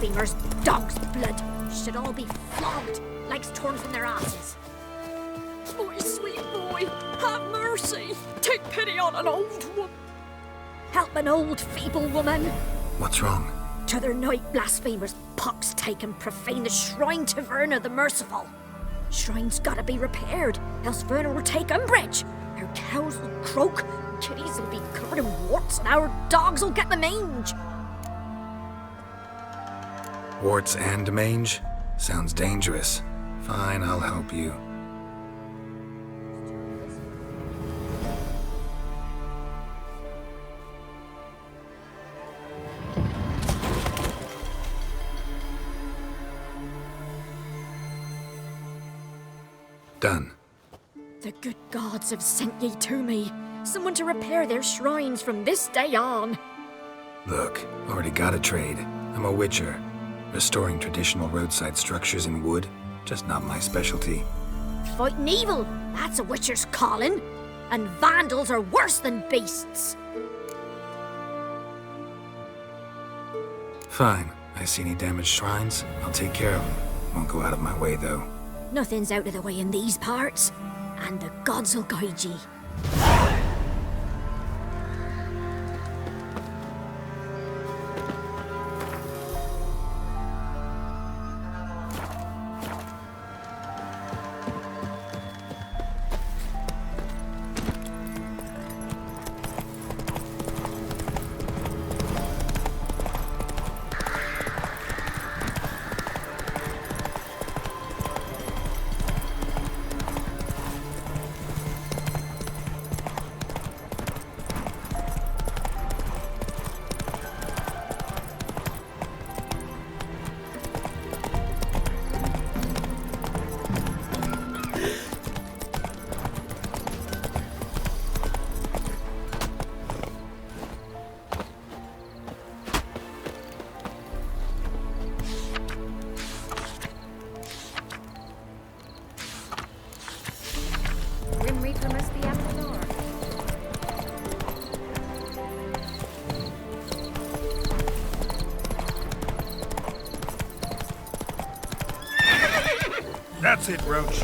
blasphemers, dog's blood, should all be flogged, legs torn from their asses. My sweet boy, have mercy. Take pity on an old woman. Help an old, feeble woman. What's wrong? T'other night, blasphemers, pox take and profane the shrine to Verna the Merciful. Shrine's gotta be repaired, else Verna will take umbrage. Our cows will croak, kitties will be covered in warts, and our dogs will get the mange. Warts and mange? Sounds dangerous. Fine, I'll help you. Done. The good gods have sent ye to me. Someone to repair their shrines from this day on. Look, already got a trade. I'm a witcher. Restoring traditional roadside structures in wood, just not my specialty. Fighting evil, that's a witcher's calling. And vandals are worse than beasts. Fine. I see any damaged shrines, I'll take care of them. Won't go out of my way, though. Nothing's out of the way in these parts, and the gods will guide ye. That's it, Roach.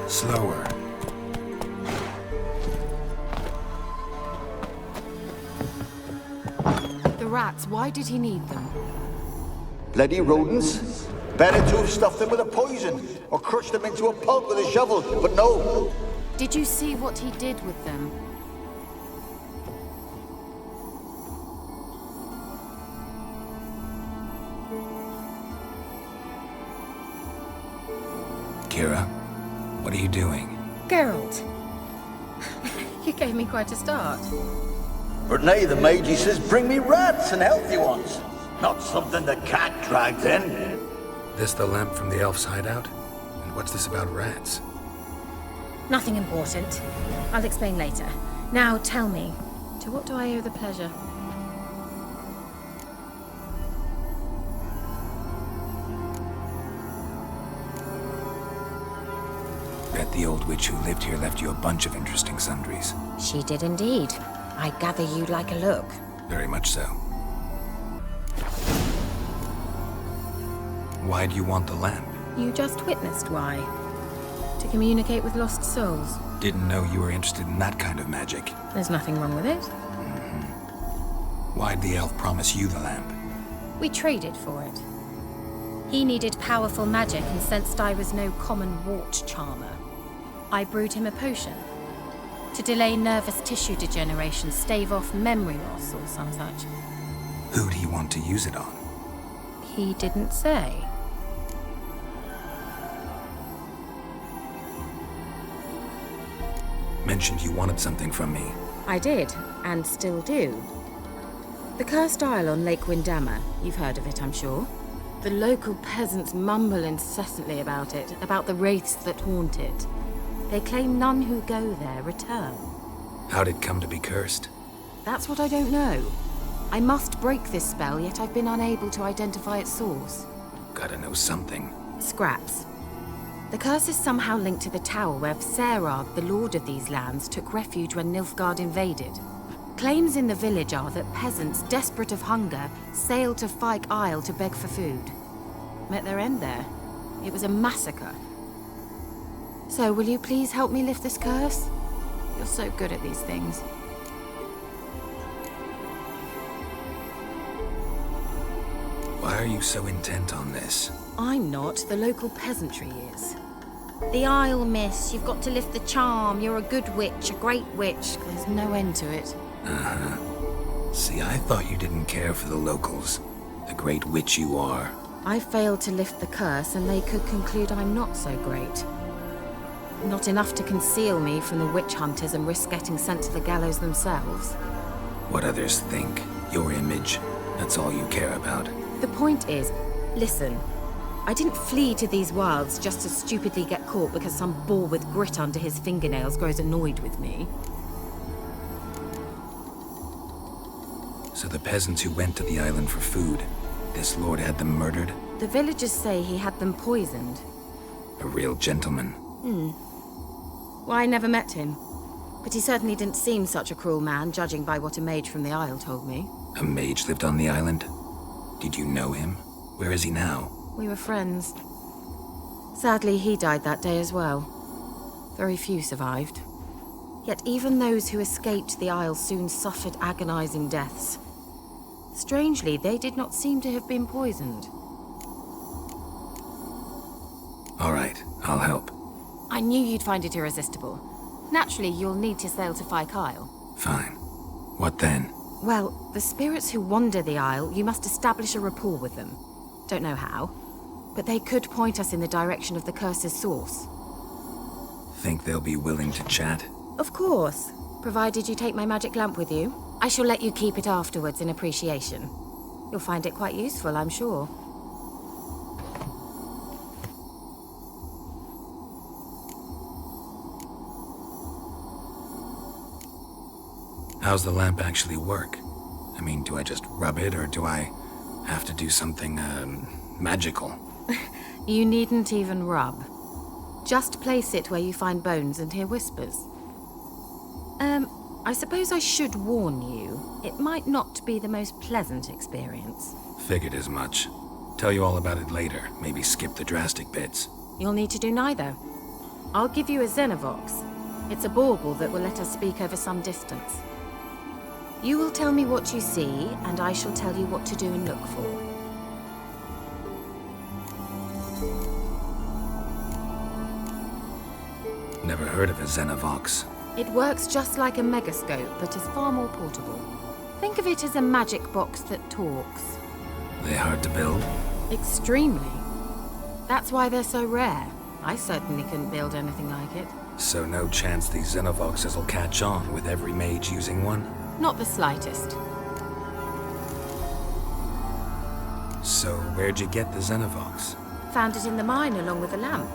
Slower. The rats, why did he need them? Bloody rodents. Better to have stuffed them with a poison, or crushed them into a pulp with a shovel, but no. Did you see what he did with them? Kira, what are you doing? Geralt. You gave me quite a start. But nay, the mage, he says, bring me rats and healthy ones. Not something the cat dragged in. This the lamp from the elf's hideout? And what's this about rats? Nothing important. I'll explain later. Now tell me, to what do I owe the pleasure? Bet the old witch who lived here left you a bunch of interesting sundries. She did indeed. I gather you'd like a look. Very much so. Why do you want the lamp? You just witnessed why. To communicate with lost souls. Didn't know you were interested in that kind of magic. There's nothing wrong with it. Why'd the elf promise you the lamp? We traded for it. He needed powerful magic and sensed I was no common wart charmer. I brewed him a potion. To delay nervous tissue degeneration, stave off memory loss or some such. Who'd he want to use it on? He didn't say. Mentioned you wanted something from me. I did, and still do. The Cursed Isle on Lake Windammer. You've heard of it, I'm sure. The local peasants mumble incessantly about it, about the wraiths that haunt it. They claim none who go there return. How'd it come to be cursed? That's what I don't know. I must break this spell, yet I've been unable to identify its source. Gotta know something. Scraps. The curse is somehow linked to the tower where Serag, the lord of these lands, took refuge when Nilfgaard invaded. Claims in the village are that peasants, desperate of hunger, sailed to Fyke Isle to beg for food. Met their end there. It was a massacre. So, will you please help me lift this curse? You're so good at these things. Why are you so intent on this? I'm not. The local peasantry is. The Isle, miss. You've got to lift the charm. You're a good witch, a great witch. There's no end to it. See, I thought you didn't care for the locals. The great witch you are. I failed to lift the curse, and they could conclude I'm not so great. Not enough to conceal me from the witch hunters and risk getting sent to the gallows themselves. What others think, your image, that's all you care about. The point is, listen, I didn't flee to these wilds just to stupidly get caught because some boar with grit under his fingernails grows annoyed with me. So the peasants who went to the island for food, this lord had them murdered? The villagers say he had them poisoned. A real gentleman. Well, I never met him. But he certainly didn't seem such a cruel man, judging by what a mage from the Isle told me. A mage lived on the island? Did you know him? Where is he now? We were friends. Sadly, he died that day as well. Very few survived. Yet even those who escaped the Isle soon suffered agonizing deaths. Strangely, they did not seem to have been poisoned. All right, I'll help. I knew you'd find it irresistible. Naturally, you'll need to sail to Fyke Isle. Fine. What then? Well, the spirits who wander the Isle, you must establish a rapport with them. Don't know how, but they could point us in the direction of the curse's source. Think they'll be willing to chat? Of course, provided you take my magic lamp with you. I shall let you keep it afterwards in appreciation. You'll find it quite useful, I'm sure. How's the lamp actually work? I mean, do I just rub it, or do I have to do something, magical? You needn't even rub. Just place it where you find bones and hear whispers. I suppose I should warn you, it might not be the most pleasant experience. Figured as much. Tell you all about it later, maybe skip the drastic bits. You'll need to do neither. I'll give you a Xenovox. It's a bauble that will let us speak over some distance. You will tell me what you see, and I shall tell you what to do and look for. Never heard of a Xenovox. It works just like a megascope, but is far more portable. Think of it as a magic box that talks. They hard to build? Extremely. That's why they're so rare. I certainly couldn't build anything like it. So no chance these Xenovoxes will catch on with every mage using one? Not the slightest. So where'd you get the Xenovox? Found it in the mine along with the lamp.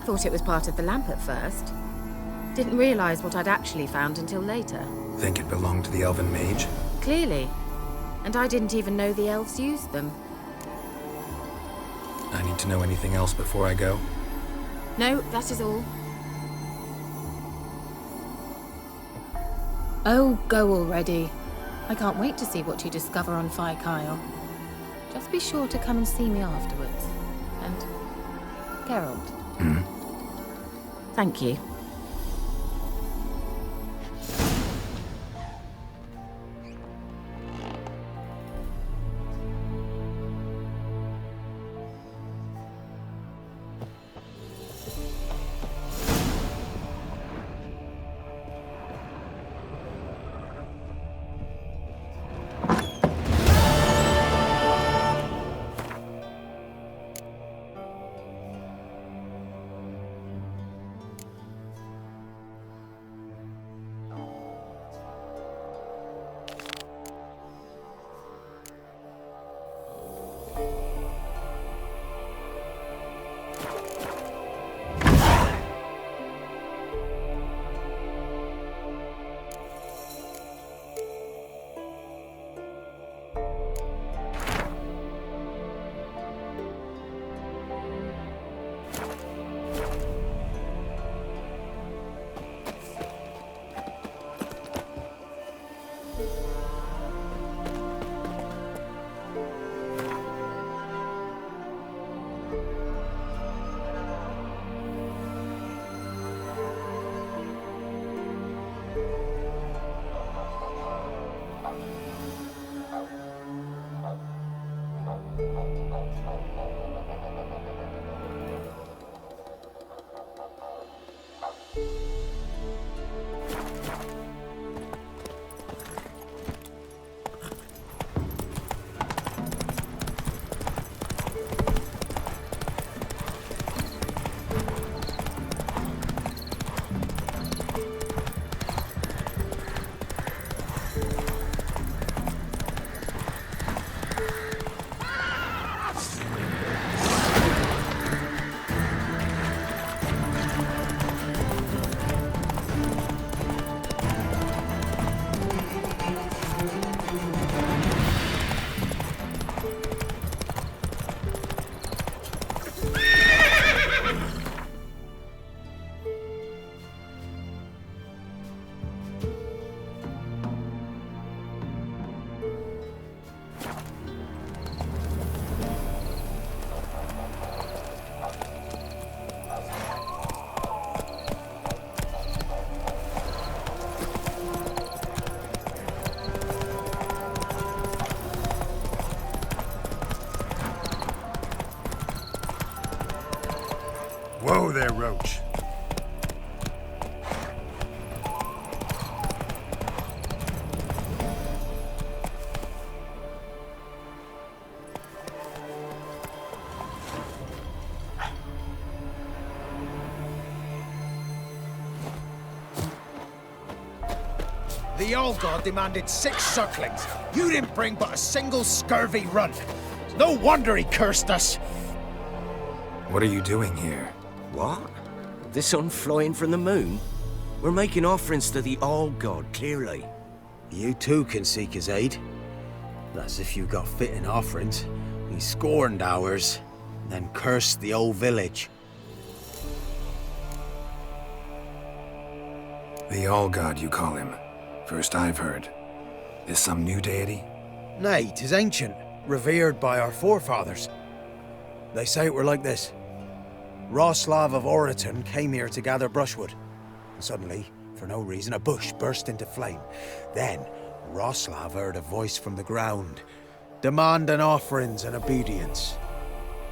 Thought it was part of the lamp at first. Didn't realize what I'd actually found until later. Think it belonged to the elven mage? Clearly. And I didn't even know the elves used them. I need to know anything else before I go? No, that is all. Oh, go already. I can't wait to see what you discover on Fyke Isle. Just be sure to come and see me afterwards. And Geralt. Thank you. Whoa there, Roach. The All God demanded 6 circlings. You didn't bring but a single scurvy run. No wonder he cursed us. What are you doing here? What? The sun flying from the moon? We're making offerings to the All-God, clearly. You too can seek his aid. That's if you got fitting offerings. He scorned ours, then cursed the old village. The All-God, you call him. First I've heard. Is some new deity? Nay, 'tis ancient, revered by our forefathers. They say it were like this. Roslav of Oriton came here to gather brushwood. And suddenly, for no reason, a bush burst into flame. Then, Roslav heard a voice from the ground, demanding offerings and obedience.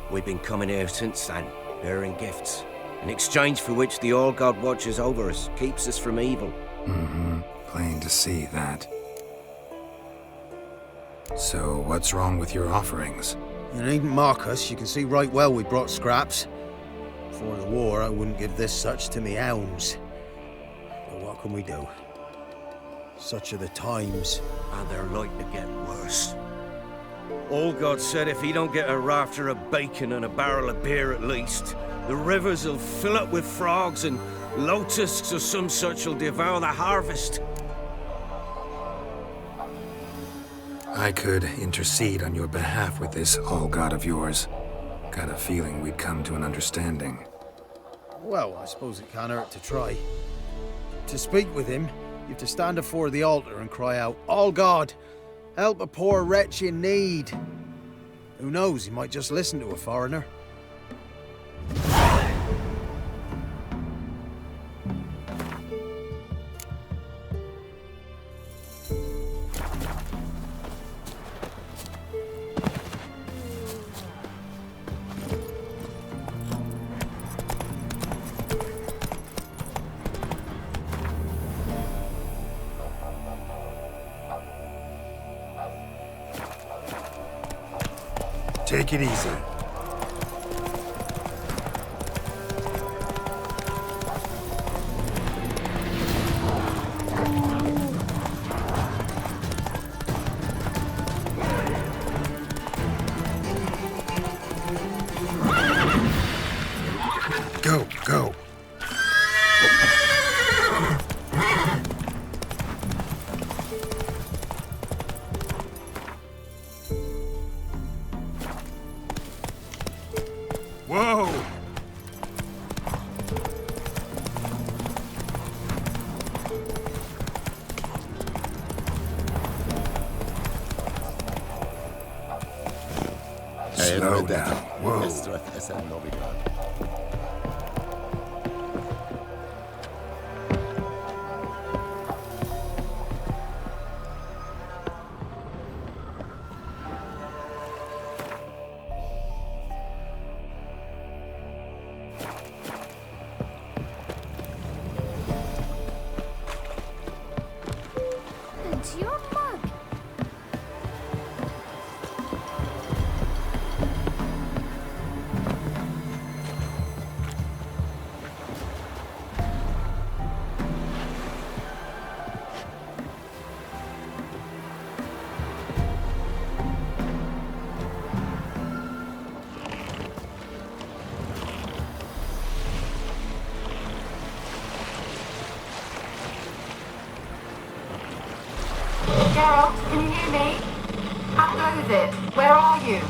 We've been coming here since then, bearing gifts, in exchange for which the All-God watches over us, keeps us from evil. Mm-hmm. Plain to see that. So, what's wrong with your offerings? You needn't mock us, you can see right well we brought scraps. Before the war, I wouldn't give this such to me hounds. But what can we do? Such are the times. And they're like to get worse. All-God said if he don't get a rafter of bacon and a barrel of beer at least, the rivers will fill up with frogs and locusts or some such will devour the harvest. I could intercede on your behalf with this All-God of yours. Got a feeling we'd come to an understanding. Well, I suppose it can't hurt to try. To speak with him, you have to stand before the altar and cry out, "All God, help a poor wretch in need." Who knows, he might just listen to a foreigner. Take it easy. Go, go. Whoa! Slow down. Whoa. it? Where are you?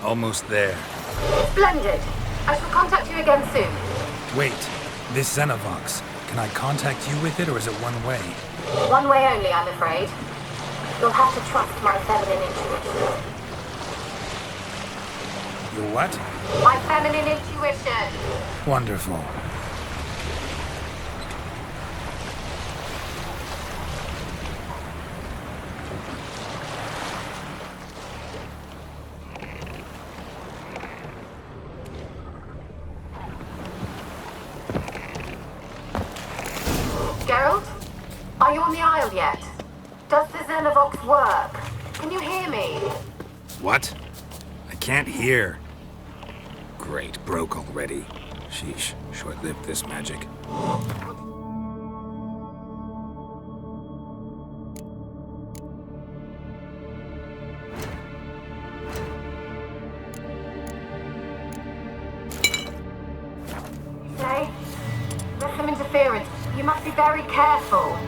Almost there. Splendid. I shall contact you again soon. Wait, this Xenovox, can I contact you with it or is it one way? One way only, I'm afraid. You'll have to trust my feminine intuition. Your what? My feminine intuition. Wonderful. Geralt? Are you on the Isle yet? Does the Xenovox work? Can you hear me? What? I can't hear. Great, broke already. Sheesh, short-lived this magic. Say, there's some interference. You must be very careful.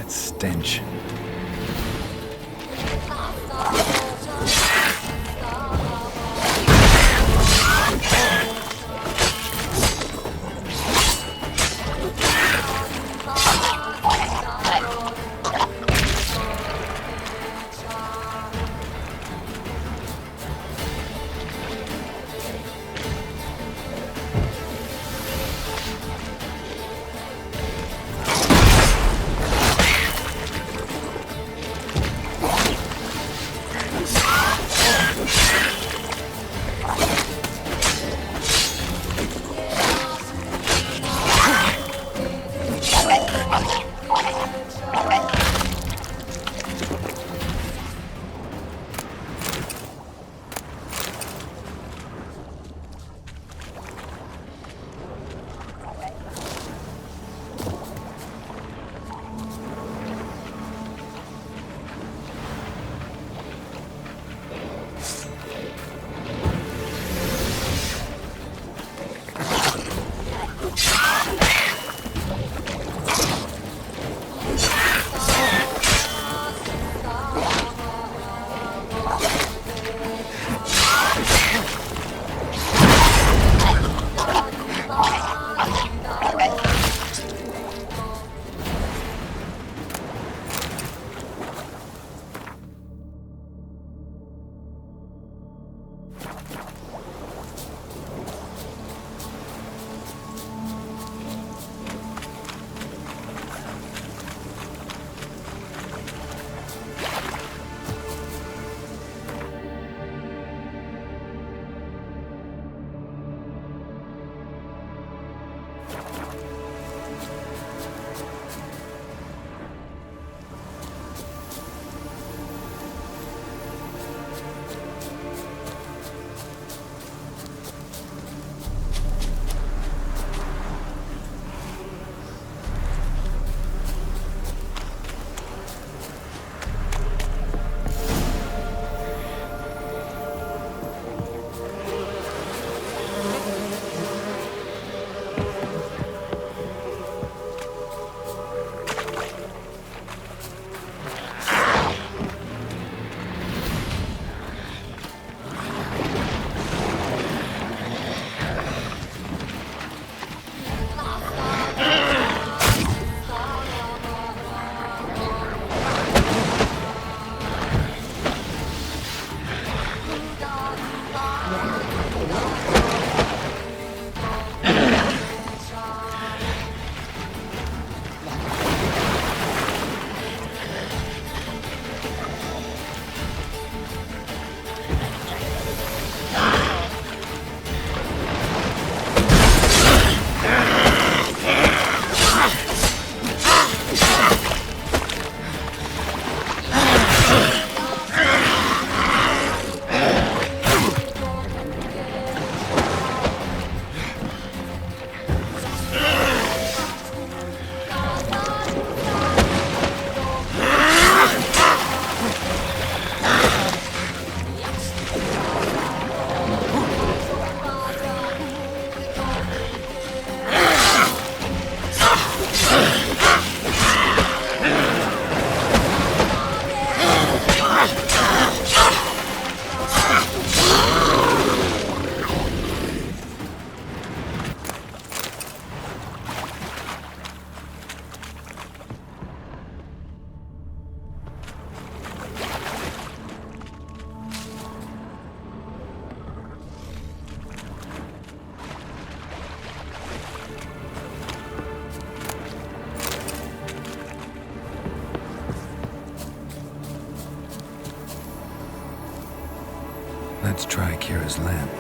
That stench.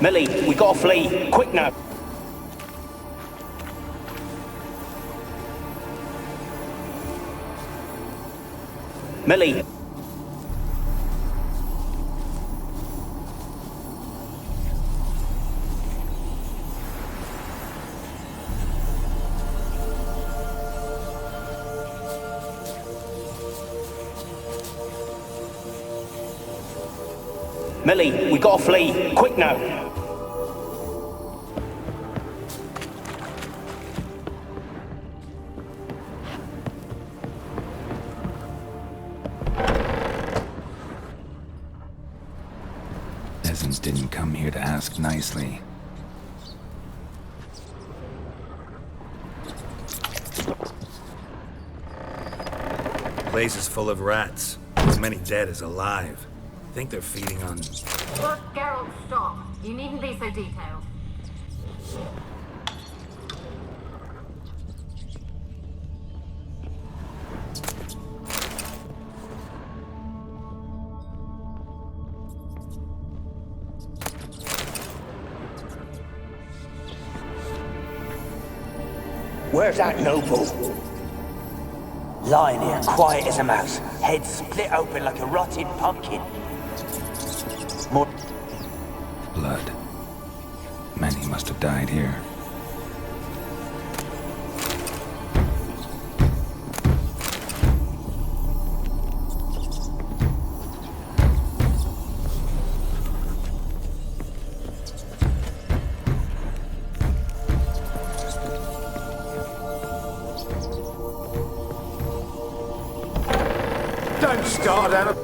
Millie, we gotta flee. Quick now. Millie. Millie, we gotta flee. Quick now. Peasants didn't come here to ask nicely. Place is full of rats. As many dead as alive. Think they're feeding on... Look, Geralt, stop. You needn't be so detailed. Where's that noble? Lying here, quiet as a mouse, head split open like a rotted pumpkin. More Blood. Many must have died here. Don't start out.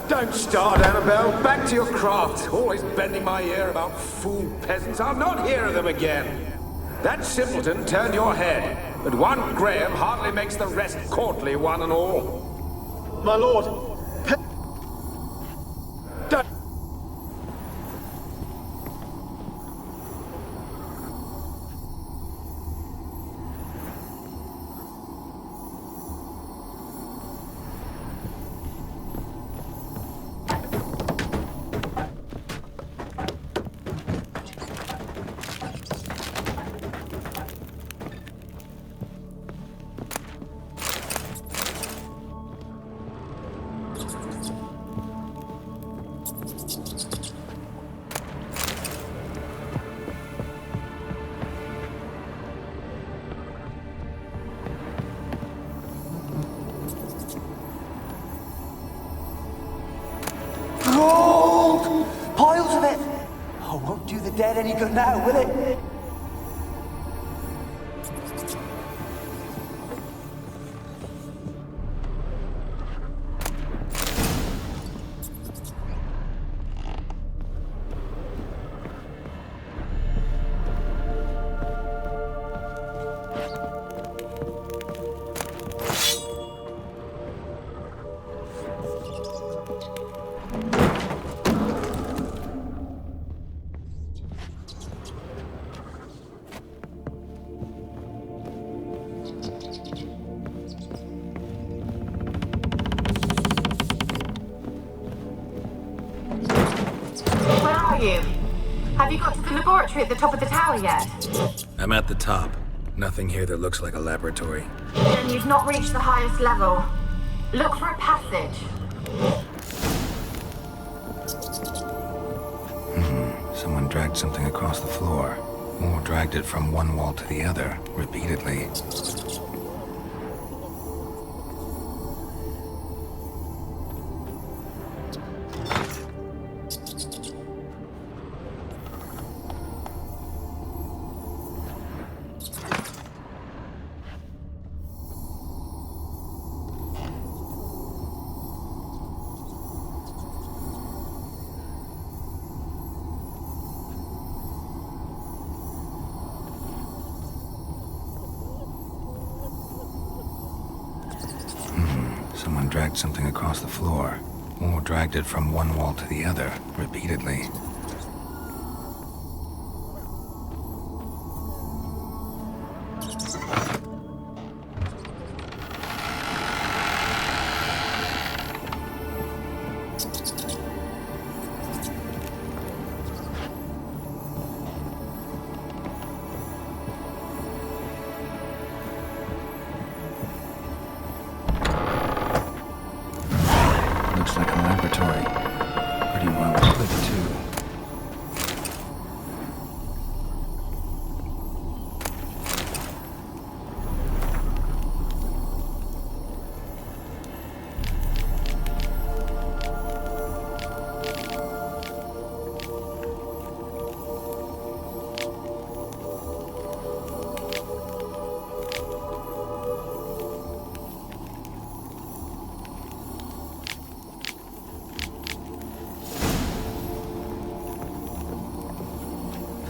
Don't start, Annabelle. Back to your craft. Always bending my ear about fool peasants. I'll not hear of them again. That simpleton turned your head, but one Graham hardly makes the rest courtly, one and all. My lord, gold! Piles of it! Oh, won't do the dead any good now, will it? Have you got to the laboratory at the top of the tower yet? I'm at the top. Nothing here that looks like a laboratory. Then you've not reached the highest level. Look for a passage. Someone dragged something across the floor. Or dragged it from one wall to the other, repeatedly. someone dragged something across the floor, or dragged it from one wall to the other, repeatedly. Looks like a laboratory. Pretty well equipped, too.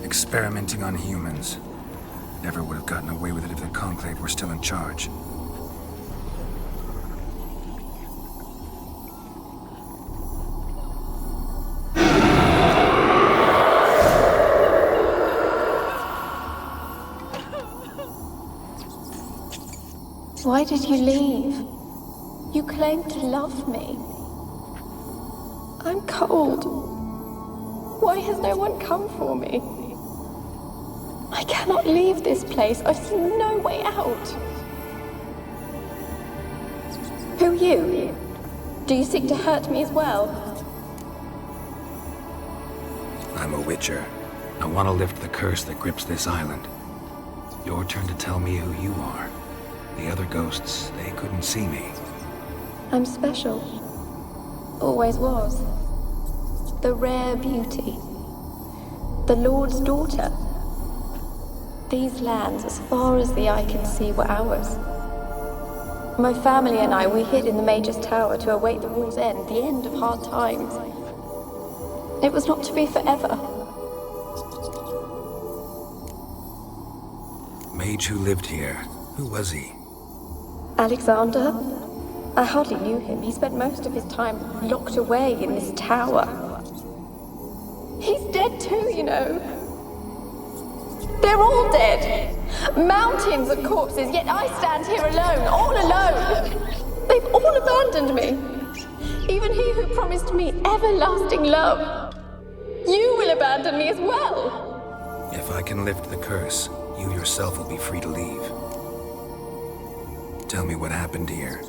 Experimenting on humans. Never would have gotten away with it if the Conclave were still in charge. Why did you leave? You claimed to love me. I'm cold. Why has no one come for me? I cannot leave this place. I see no way out. Who are you? Do you seek to hurt me as well? I'm a Witcher. I want to lift the curse that grips this island. Your turn to tell me who you are. The other ghosts, they couldn't see me. I'm special. Always was. The rare beauty. The Lord's daughter. These lands, as far as the eye can see, were ours. My family and I, we hid in the Mage's Tower to await the war's end, the end of hard times. It was not to be forever. Mage who lived here. Who was he? Alexander? I hardly knew him. He spent most of his time locked away in this tower. He's dead too, you know. They're all dead. Mountains of corpses, yet I stand here alone, all alone. They've all abandoned me. Even he who promised me everlasting love. You will abandon me as well. If I can lift the curse, you yourself will be free to leave. Tell me what happened here.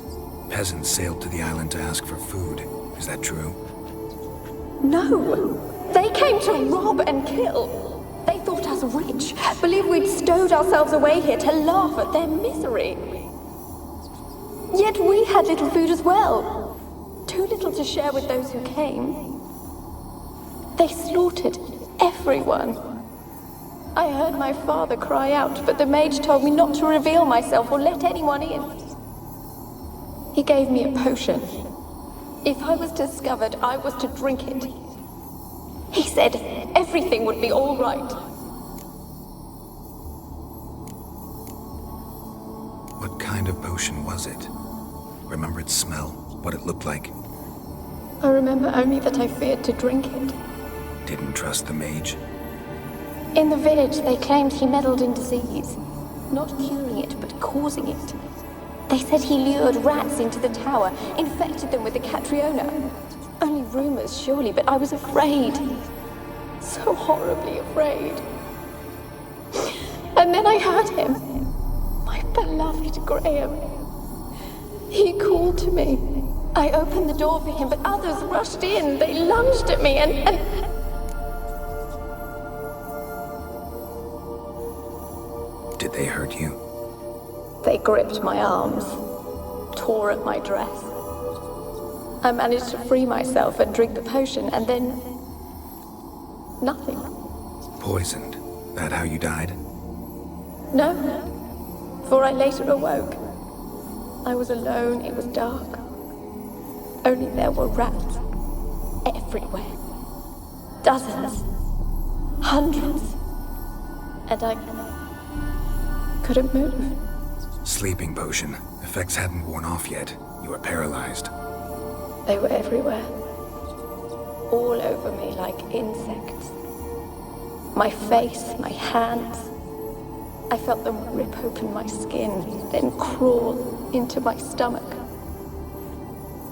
Peasants sailed to the island to ask for food. Is that true? No. They came to rob and kill. They thought us rich, believed we'd stowed ourselves away here to laugh at their misery. Yet we had little food as well. Too little to share with those who came. They slaughtered everyone. I heard my father cry out, but the mage told me not to reveal myself or let anyone in. He gave me a potion. If I was discovered, I was to drink it. He said everything would be all right. What kind of potion was it? Remember its smell? What it looked like? I remember only that I feared to drink it. Didn't trust the mage? In the village, they claimed he meddled in disease. Not curing it, but causing it. They said he lured rats into the tower, infected them with the Catriona. Only rumors, surely, but I was afraid. So horribly afraid. And then I heard him. My beloved Graham. He called to me. I opened the door for him, but others rushed in. They lunged at me and... Did they hurt you? They gripped my arms, tore at my dress. I managed to free myself and drink the potion, and then... nothing. Poisoned? That how you died? No, for I later awoke. I was alone, it was dark. Only there were rats everywhere. Dozens. Hundreds. And I couldn't move. Sleeping potion. effects hadn't worn off yet. You were paralyzed. They were everywhere. All over me like insects. My face, my hands. I felt them rip open my skin, then crawl into my stomach.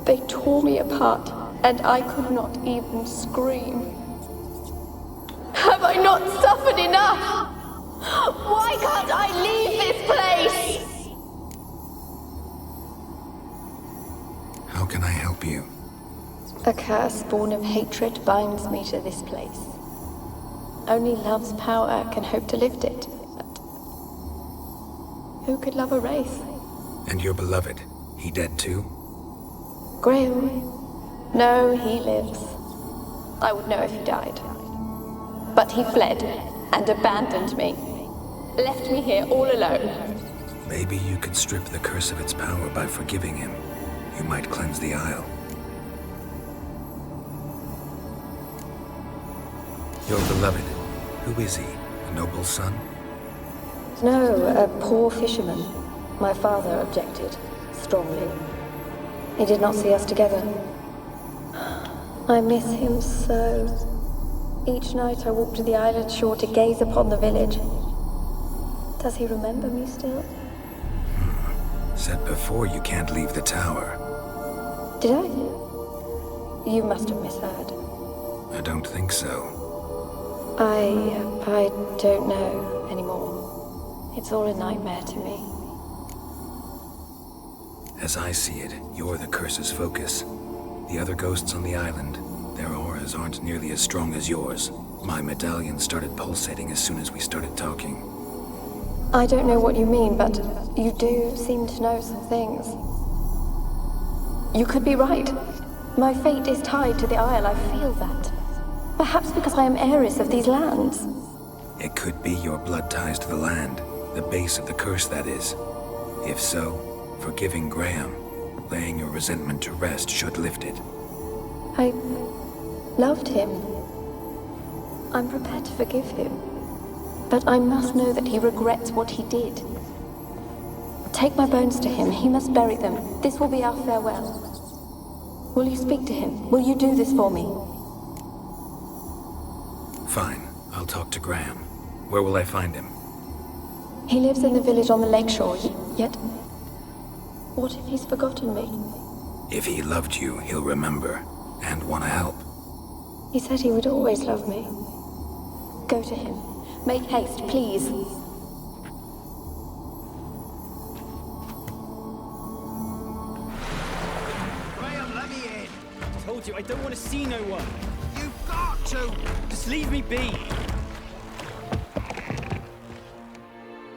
They tore me apart, and I could not even scream. Have I not suffered enough? Why can't I leave this place? How can I help you? A curse born of hatred binds me to this place. Only love's power can hope to lift it. But who could love a wraith? And your beloved, he dead too? Graham? No, he lives. I would know if he died. But he fled and abandoned me. Left me here all alone. Maybe you could strip the curse of its power by forgiving him. You might cleanse the Isle. Your beloved, who is he? A noble son? No, a poor fisherman. My father objected, strongly. He did not see us together. I miss him so. Each night I walk to the island shore to gaze upon the village. Does he remember me still? Said before you can't leave the tower. Did I? You must have misheard. I don't think so. I don't know anymore. It's all a nightmare to me. As I see it, you're the curse's focus. The other ghosts on the island, their auras aren't nearly as strong as yours. My medallion started pulsating as soon as we started talking. I don't know what you mean, but you do seem to know some things. You could be right. My fate is tied to the Isle, I feel that. Perhaps because I am heiress of these lands. It could be your blood ties to the land, the base of the curse, that is. If so, forgiving Graham, laying your resentment to rest should lift it. I loved him. I'm prepared to forgive him. But I must know that he regrets what he did. Take my bones to him. He must bury them. This will be our farewell. Will you speak to him? Will you do this for me? Fine. I'll talk to Graham. Where will I find him? He lives in the village on the lakeshore, yet... What if he's forgotten me? If he loved you, he'll remember, and want to help. He said he would always love me. Go to him. Make haste, please. Graham, let me in! I told you, I don't want to see no one. You've got to! Just leave me be.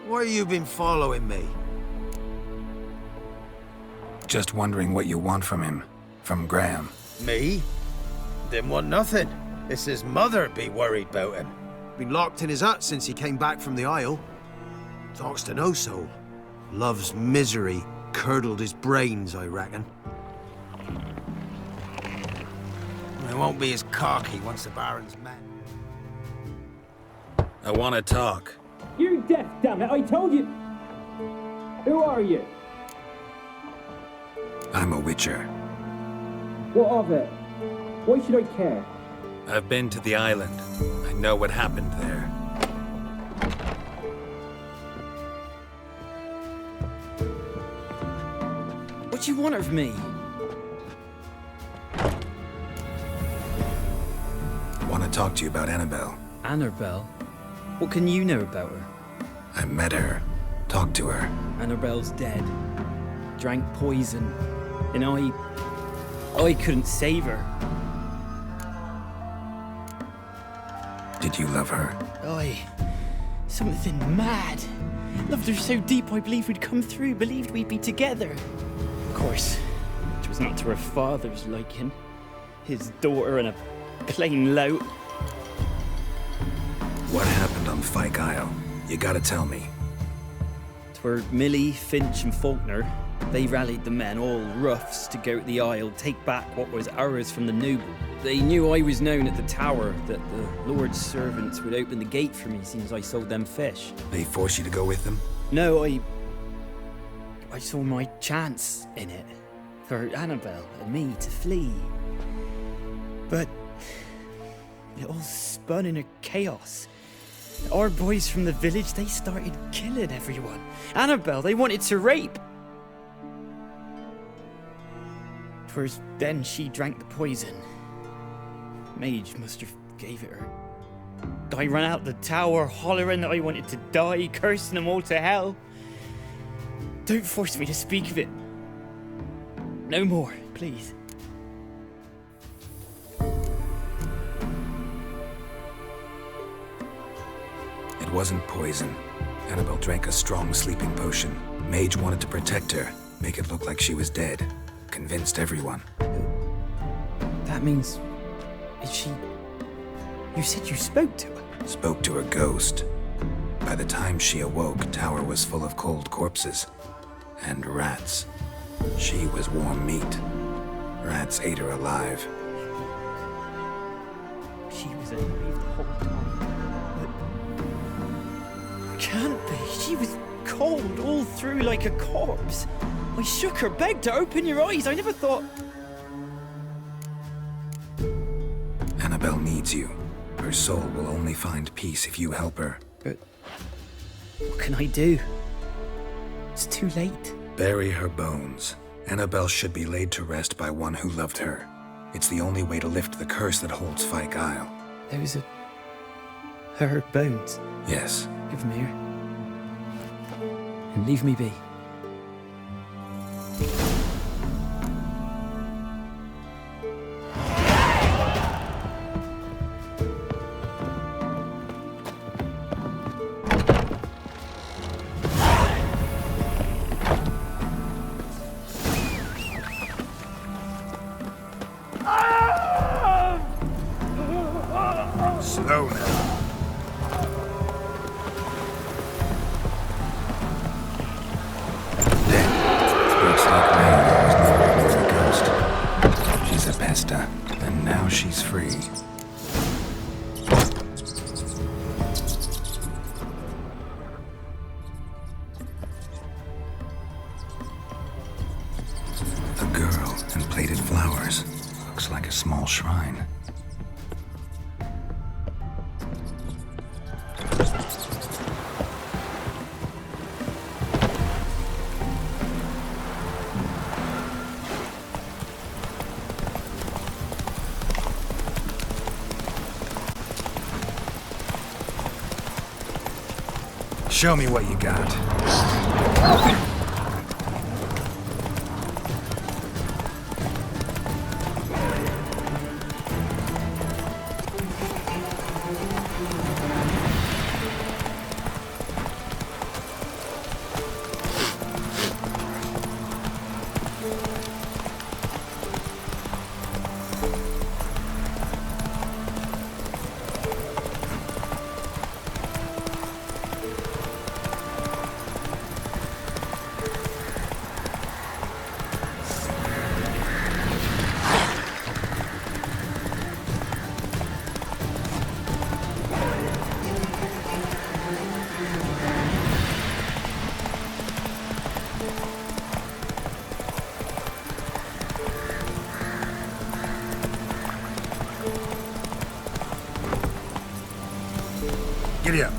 Why you been following me? Just wondering what you want from him. From Graham. Me? Didn't want nothing. It's his mother be worried about him. Been locked in his hut since he came back from the Isle. Talks to no soul. Love's misery curdled his brains, I reckon. It won't be as cocky once the Baron's met. I want to talk. You're deaf, damn it! I told you! Who are you? I'm a witcher. What of it? Why should I care? I've been to the island. I know what happened there. What do you want of me? I want to talk to you about Annabelle. Annabelle? What can you know about her? I met her. Talked to her. Annabelle's dead. Drank poison. And I couldn't save her. Did you love her? Something mad. Loved her so deep I believed we'd come through, believed we'd be together. Of course, it was not to her father's liking. His daughter and a plain lout. What happened on Fyke Isle? You gotta tell me. 'Twere Millie, Finch and Faulkner. They rallied the men, all roughs, to go to the Isle, take back what was ours from the noble. They knew I was known at the tower, that the Lord's servants would open the gate for me since I sold them fish. They forced you to go with them? No, I saw my chance in it. For Annabelle and me to flee. But it all spun in a chaos. Our boys from the village, they started killing everyone. Annabelle, they wanted to rape. 'Twas then she drank the poison. Mage must have gave it her. I ran out the tower hollering that I wanted to die, cursing them all to hell. Don't force me to speak of it. No more, please. It wasn't poison. Annabelle drank a strong sleeping potion. Mage wanted to protect her, make it look like she was dead. Convinced everyone. That means... is she... You said you spoke to her? Spoke to a ghost. By the time she awoke, Tower was full of cold corpses. And rats. She was warm meat. Rats ate her alive. She was alive the whole time. But... Can't be. She was cold all through like a corpse. I shook her, begged her, open your eyes. I never thought... Annabelle needs you. Her soul will only find peace if you help her. But... what can I do? It's too late. Bury her bones. Annabelle should be laid to rest by one who loved her. It's the only way to lift the curse that holds Fyke Isle. Those are... her bones? Yes. Give them here. And leave me be. Slow now. Looks like May was never a ghost. She's a pesta, and now she's free. A girl and plated flowers. Looks like a small shrine. Show me what you got. Giddy up.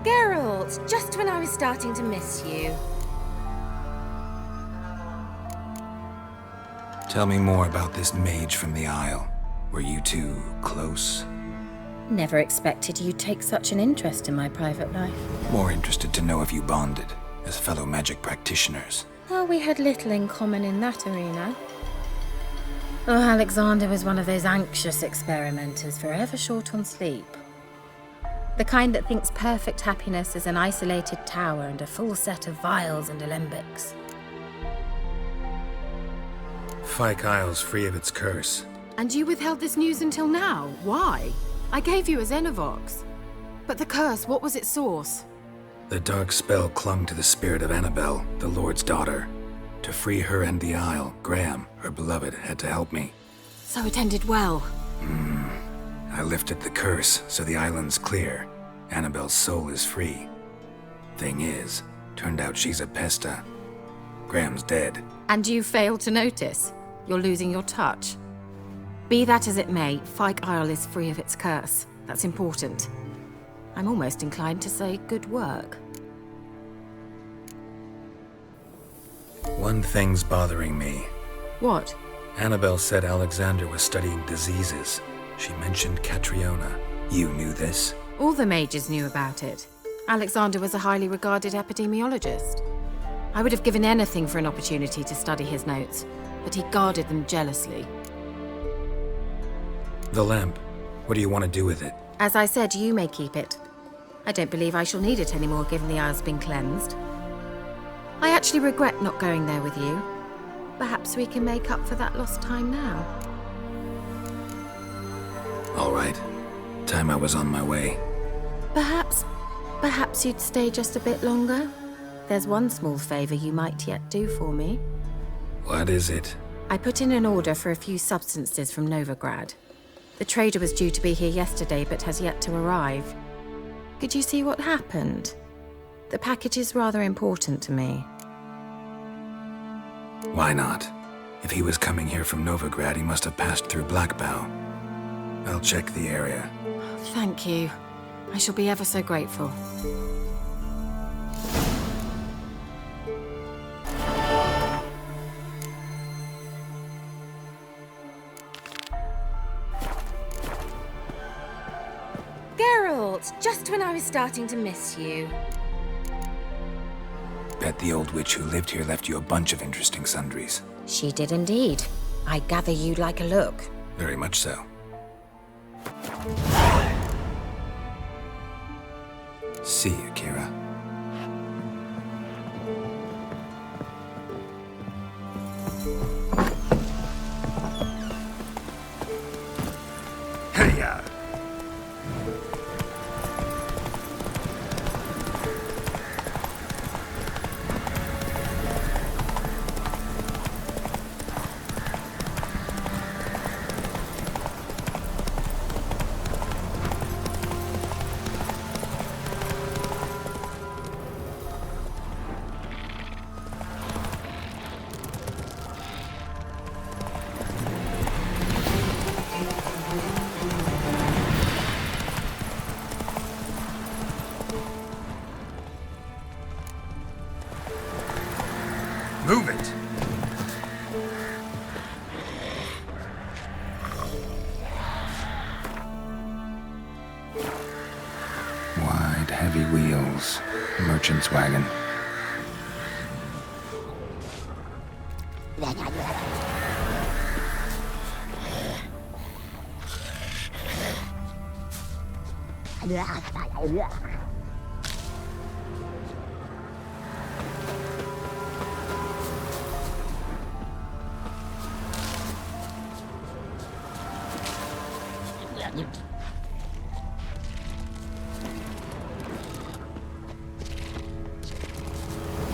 Geralt, just when I was starting to miss you. Tell me more about this mage from the Isle. Were you two close? Never expected you'd take such an interest in my private life. More interested to know if you bonded as fellow magic practitioners. Oh, we had little in common in that arena. Oh, Alexander was one of those anxious experimenters, forever short on sleep. The kind that thinks perfect happiness is an isolated tower and a full set of vials and alembics. Fyke Isle's free of its curse. And you withheld this news until now. Why? I gave you a Xenovox. But the curse, what was its source? The dark spell clung to the spirit of Annabelle, the Lord's daughter. To free her and the Isle, Graham, her beloved, had to help me. So it ended well. I lifted the curse, so the island's clear. Annabelle's soul is free. Thing is, turned out she's a pesta. Graham's dead. And you failed to notice? You're losing your touch. Be that as it may, Fyke Isle is free of its curse. That's important. I'm almost inclined to say good work. One thing's bothering me. What? Annabelle said Alexander was studying diseases. She mentioned Catriona. You knew this? All the mages knew about it. Alexander was a highly regarded epidemiologist. I would have given anything for an opportunity to study his notes, but he guarded them jealously. The lamp. What do you want to do with it? As I said, you may keep it. I don't believe I shall need it anymore, given the Isle's been cleansed. I actually regret not going there with you. Perhaps we can make up for that lost time now. All right. Time I was on my way. Perhaps you'd stay just a bit longer? There's one small favor you might yet do for me. What is it? I put in an order for a few substances from Novigrad. The trader was due to be here yesterday, but has yet to arrive. Could you see what happened? The package is rather important to me. Why not? If he was coming here from Novigrad, he must have passed through Blackbow. I'll check the area. Thank you. I shall be ever so grateful. Geralt, just when I was starting to miss you. Bet the old witch who lived here left you a bunch of interesting sundries. She did indeed. I gather you'd like a look. Very much so. See you, Kira. Hey-ya! Move it! Wide, heavy wheels. Merchant's wagon.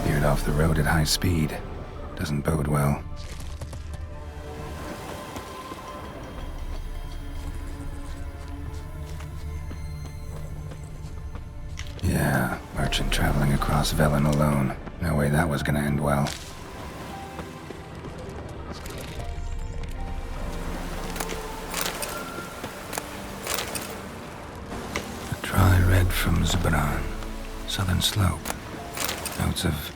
Veered off the road at high speed. Doesn't bode well. Yeah, merchant traveling across Velen alone. No way that was gonna end well. A dry red from Zubran. Southern slope. Notes of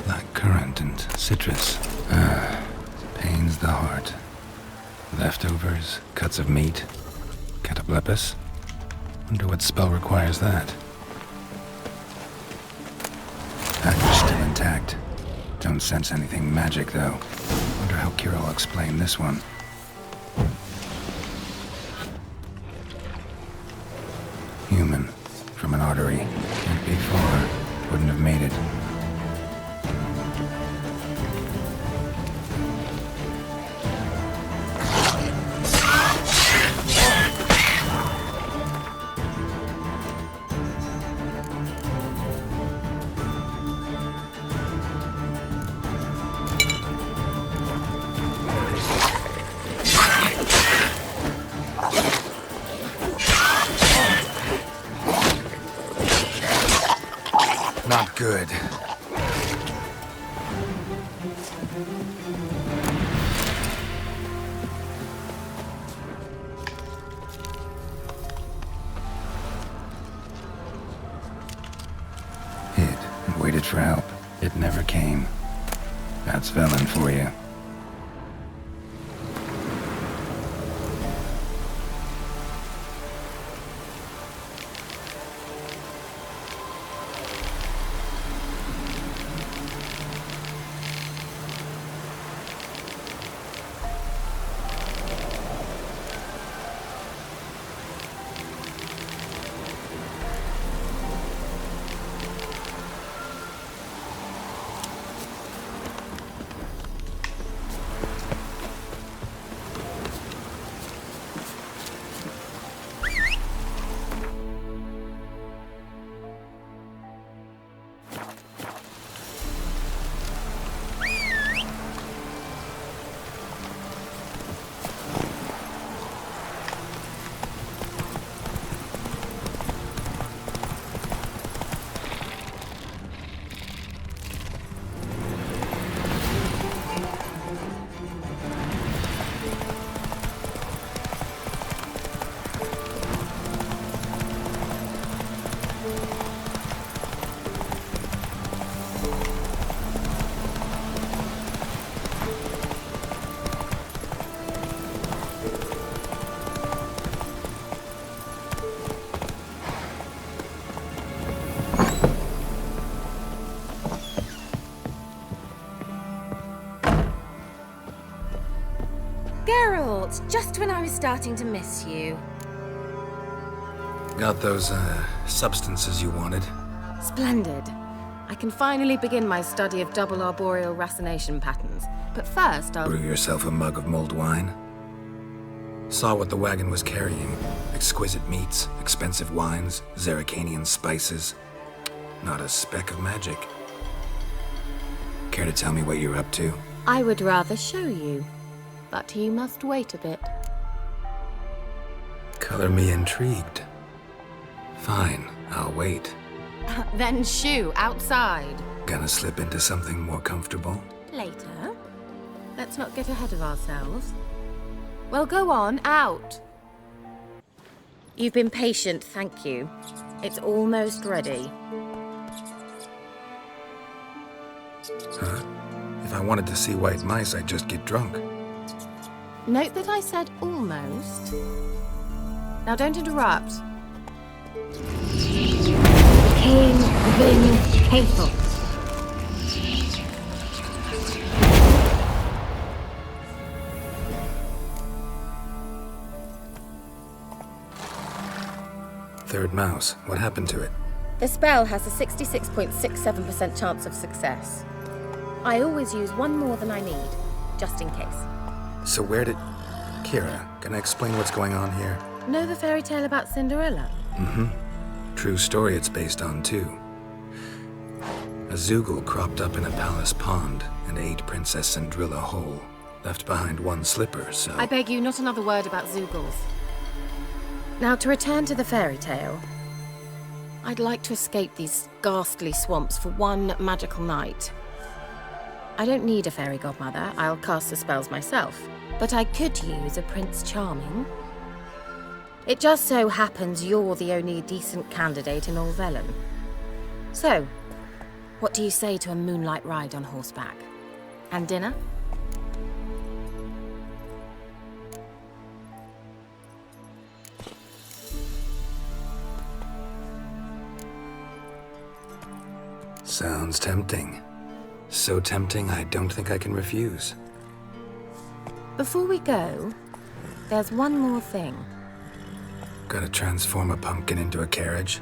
black currant and citrus. Pains the heart. Leftovers, cuts of meat. Cataplepis. Wonder what spell requires that. Package still intact. Don't sense anything magic, though. Wonder how Kira will explain this one. Human. From an artery. Can't be far. Wouldn't have made it. Not good. Hid and waited for help. It never came. That's Velen for you. Geralt, just when I was starting to miss you. Got those, substances you wanted? Splendid. I can finally begin my study of double arboreal racination patterns. But first, I'll... Brew yourself a mug of mulled wine? Saw what the wagon was carrying. Exquisite meats, expensive wines, Zerrikanian spices. Not a speck of magic. Care to tell me what you're up to? I would rather show you. But you must wait a bit. Color me intrigued. Fine, I'll wait. Then shoo, outside. Gonna slip into something more comfortable? Later. Let's not get ahead of ourselves. Well, go on, out. You've been patient, thank you. It's almost ready. Huh? If I wanted to see white mice, I'd just get drunk. Note that I said almost. Now don't interrupt. King Vin Faithful. Third mouse. What happened to it? The spell has a 66.67% chance of success. I always use one more than I need, just in case. So where did... Kira, can I explain what's going on here? Know the fairy tale about Cinderella? Mm-hmm. True story it's based on, too. A Zoogle cropped up in a palace pond and ate Princess Cinderella whole. Left behind one slipper, so... I beg you, not another word about Zoogles. Now, to return to the fairy tale. I'd like to escape these ghastly swamps for one magical night. I don't need a fairy godmother, I'll cast the spells myself. But I could use a Prince Charming. It just so happens you're the only decent candidate in all Velen. So, what do you say to a moonlight ride on horseback? And dinner? Sounds tempting. So tempting, I don't think I can refuse. Before we go, there's one more thing. Gotta transform a pumpkin into a carriage?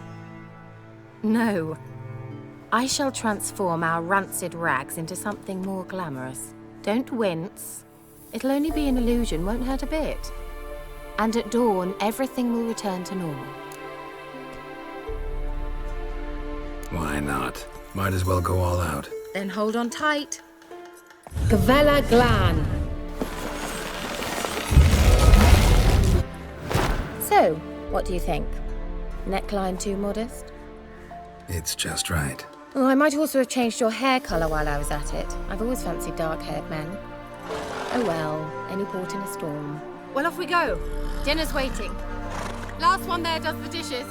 No. I shall transform our rancid rags into something more glamorous. Don't wince. It'll only be an illusion, won't hurt a bit. And at dawn, everything will return to normal. Why not? Might as well go all out. Then hold on tight. Gavella Glan. So, what do you think? Neckline too modest? It's just right. Oh, I might also have changed your hair colour while I was at it. I've always fancied dark-haired men. Oh well, any port in a storm. Well, off we go. Dinner's waiting. Last one there does the dishes.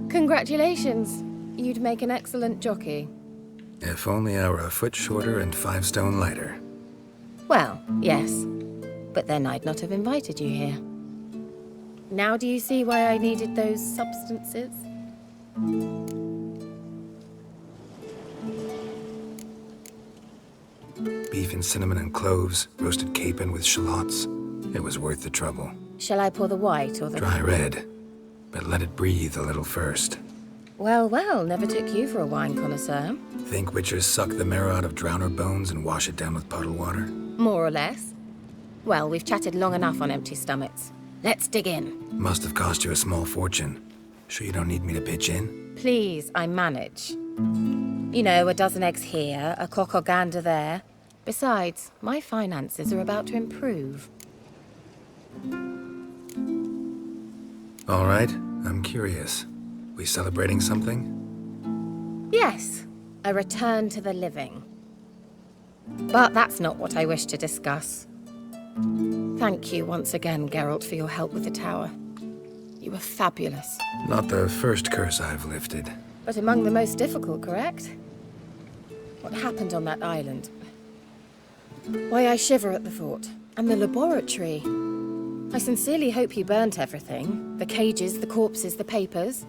Congratulations. You'd make an excellent jockey. If only I were a foot shorter and 5 stone lighter. Well, yes. But then I'd not have invited you here. Now do you see why I needed those substances? Beef and cinnamon and cloves, roasted capon with shallots. It was worth the trouble. Shall I pour the white or the... Dry red, but let it breathe a little first. Well, well, never took you for a wine connoisseur. Think witchers suck the marrow out of drowner bones and wash it down with puddle water? More or less. Well, we've chatted long enough on empty stomachs. Let's dig in. Must have cost you a small fortune. Sure you don't need me to pitch in? Please, I manage. You know, a dozen eggs here, a cock or gander there. Besides, my finances are about to improve. All right, I'm curious. We celebrating something? Yes, a return to the living. But that's not what I wish to discuss. Thank you once again, Geralt, for your help with the tower. You were fabulous. Not the first curse I've lifted. But among the most difficult, correct? What happened on that island? Why, I shiver at the thought. And the laboratory. I sincerely hope you burnt everything. The cages, the corpses, the papers.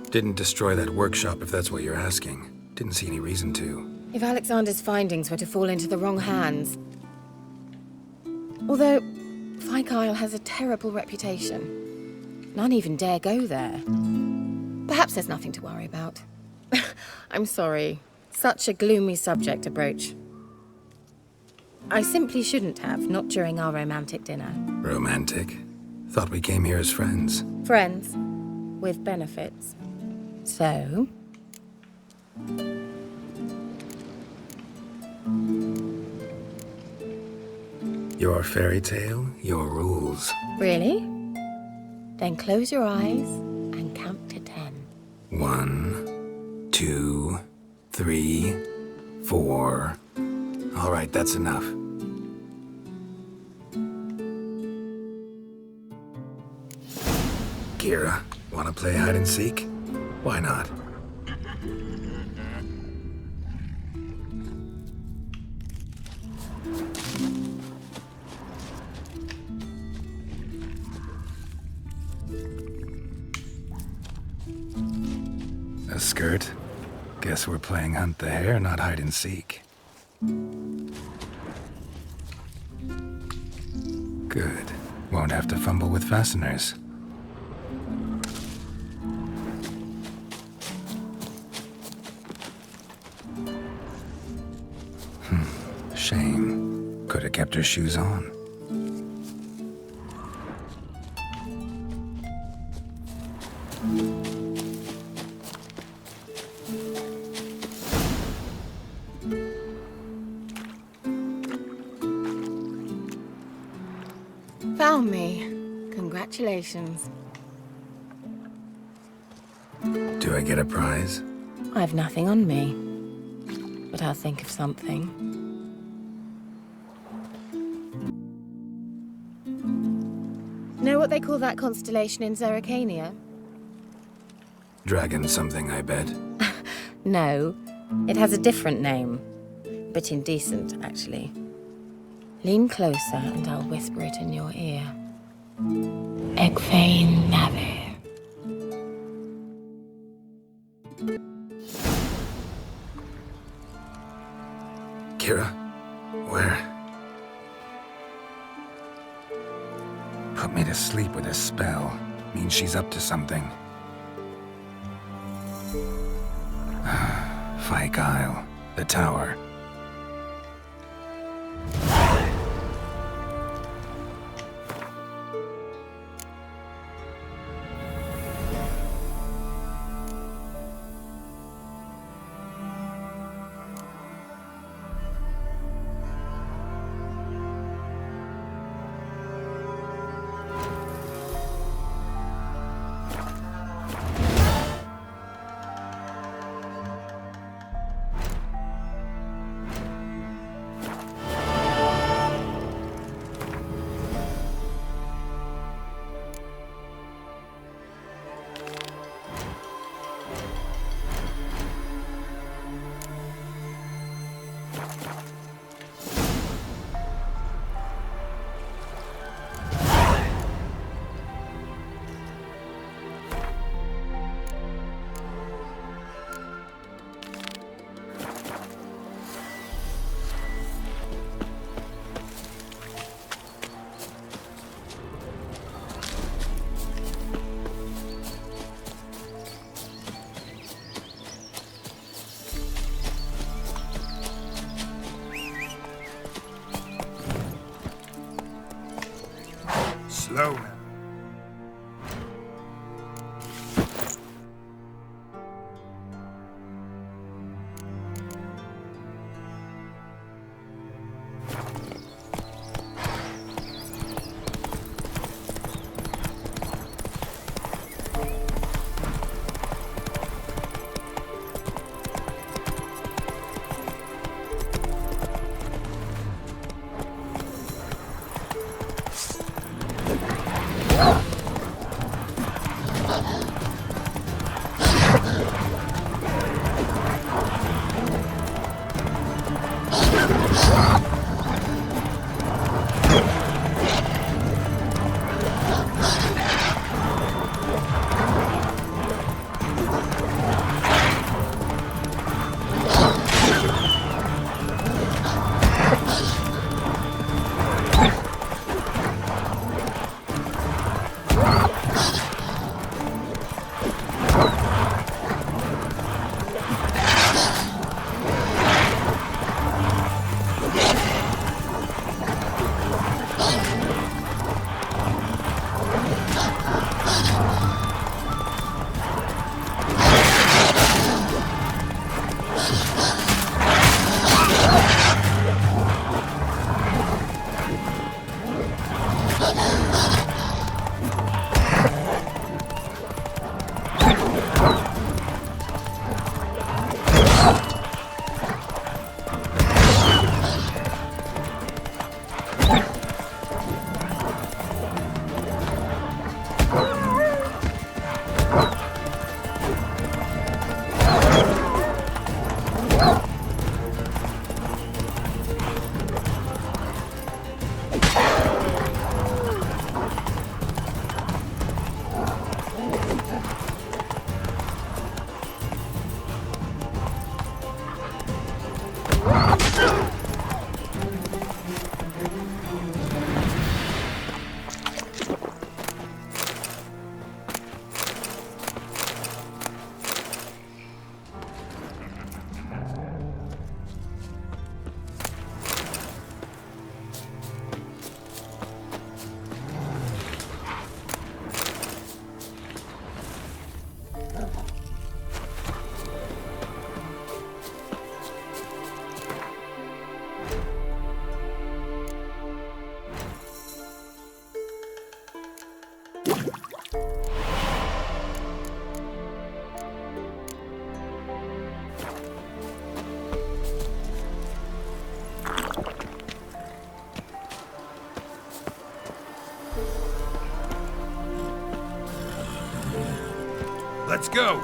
Didn't destroy that workshop, if that's what you're asking. Didn't see any reason to. If Alexander's findings were to fall into the wrong hands... Although, Fyke Isle has a terrible reputation. None even dare go there. Perhaps there's nothing to worry about. I'm sorry. Such a gloomy subject to broach. I simply shouldn't have, not during our romantic dinner. Romantic? Thought we came here as friends. Friends. With benefits. So... Your fairy tale, your rules. Really? Then close your eyes and count to 10. 1, 2, 3, 4. All right, that's enough. Kira, wanna play hide and seek? Why not? A skirt? Guess we're playing hunt the hare, not hide and seek. Good. Won't have to fumble with fasteners. Shame. Could have kept her shoes on. Found me. Congratulations. Do I get a prize? I've nothing on me, but I'll think of something. Know what they call that constellation in Zerrikania? Dragon something, I bet. No, it has a different name. Bit indecent, actually. Lean closer and I'll whisper it in your ear. Egfain Nave. Kira? Where? Put me to sleep with a spell. Means she's up to something. Fyke Isle. The tower. Slow. Let's go!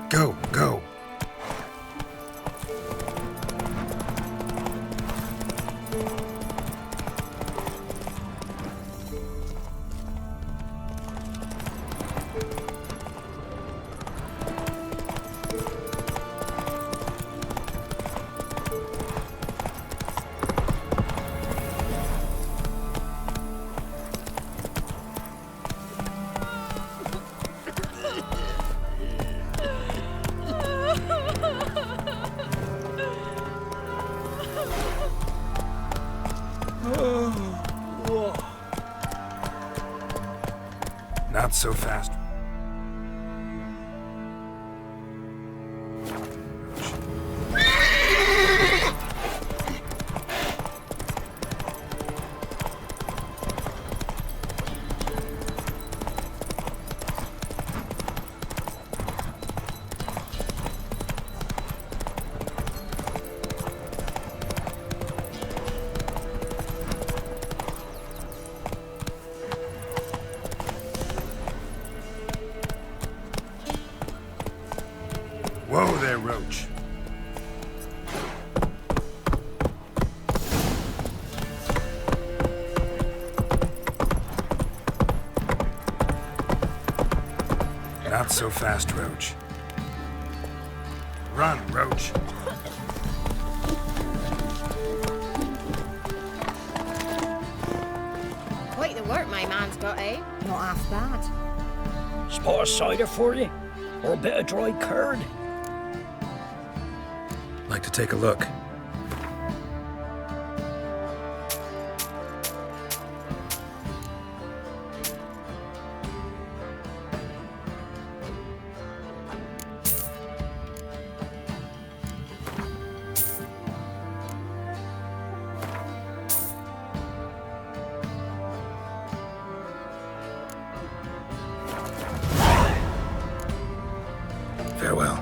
Go, go. Not so fast. Whoa there, Roach. Not so fast, Roach. Run, Roach. Quite the work my man's got, eh? Not half bad. Spot of cider for you? Or a bit of dry curd? Like to take a look. Farewell.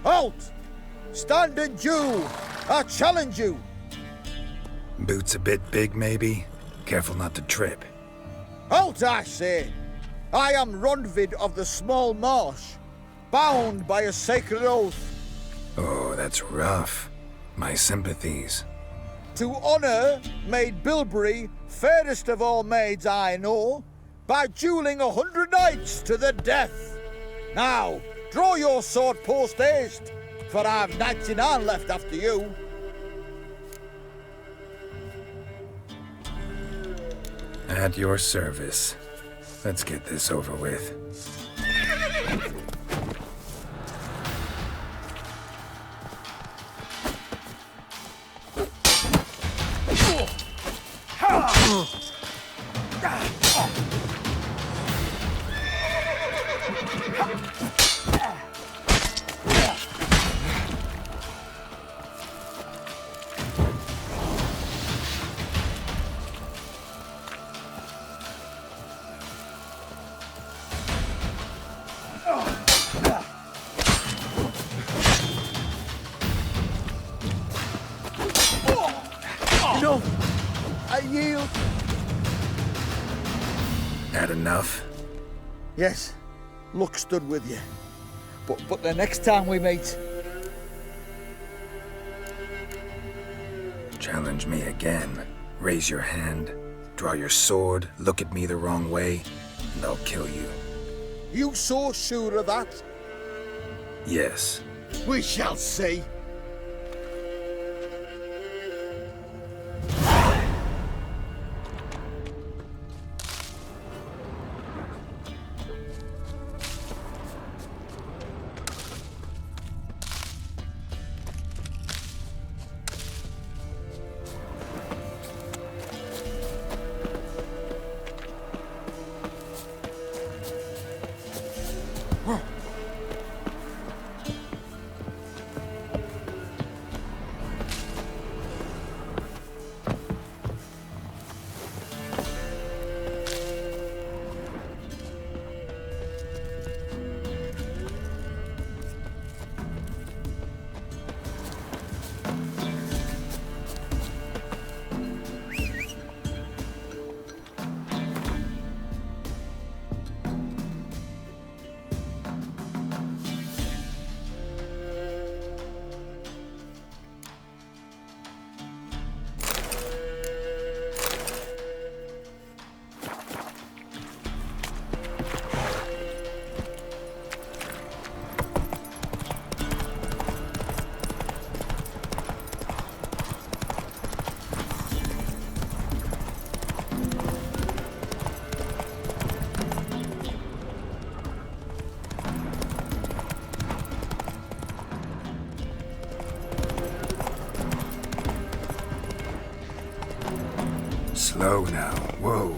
Halt! Stand and Jew! I challenge you! Boots a bit big, maybe? Careful not to trip. Halt, I say! I am Ronvid of the Small Marsh, bound by a sacred oath. Oh, that's rough. My sympathies. To honor Maid Bilberry, fairest of all maids I know, by dueling 100 knights to the death. Now, draw your sword post haste. for I've 99 left after you. At your service. Let's get this over with. No, I yield. Had enough? Yes, luck stood with you. But the next time we meet... Challenge me again. Raise your hand, draw your sword, look at me the wrong way, and I'll kill you. You so sure of that? Yes. We shall see. Slow now. Whoa.